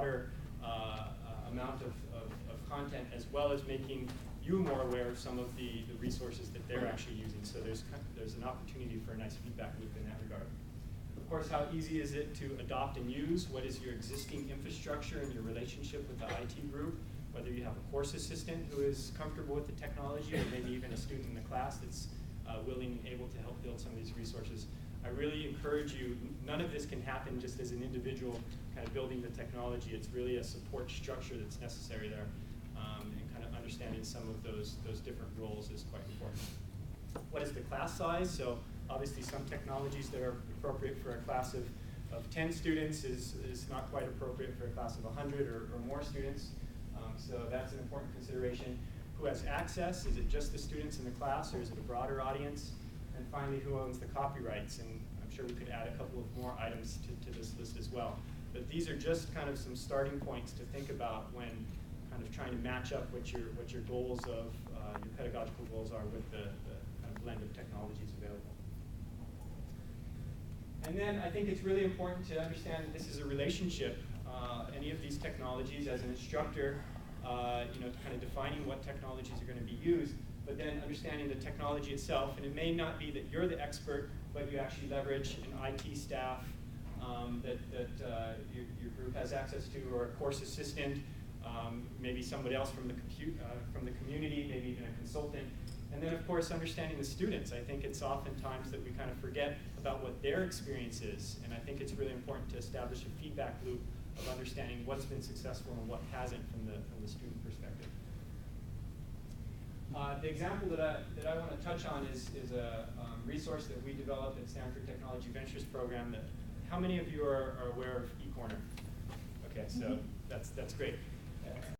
broader amount of content, as well as making you more aware of some of the resources that they're actually using. So there's an opportunity for a nice feedback loop in that regard. Of course, how easy is it to adopt and use? What is your existing infrastructure and your relationship with the IT group? Whether you have a course assistant who is comfortable with the technology, or maybe even a student in the class that's willing and able to help build some of these resources. I really encourage you, none of this can happen just as an individual kind of building the technology. It's really a support structure that's necessary there. And kind of understanding some of those different roles is quite important. What is the class size? So obviously some technologies that are appropriate for a class of 10 students is not quite appropriate for a class of 100 or more students. So that's an important consideration. Who has access? Is it just the students in the class, or is it a broader audience? And finally, who owns the copyrights? And I'm sure we could add a couple of more items to this list as well. But these are just kind of some starting points to think about when kind of trying to match up what your goals of, your pedagogical goals are with the kind of blend of technologies available. And then I think it's really important to understand that this is a relationship. Any of these technologies, as an instructor, kind of defining what technologies are going to be used, but then understanding the technology itself. And it may not be that you're the expert, but you actually leverage an IT staff that your group has access to, or a course assistant, maybe somebody else from the community, maybe even a consultant. And then, of course, understanding the students. I think it's oftentimes that we kind of forget about what their experience is, and I think it's really important to establish a feedback loop of understanding what's been successful and what hasn't from the student perspective. The example that I want to touch on is a resource that we developed at Stanford Technology Ventures program. How many of you are aware of eCorner? Okay, so that's great.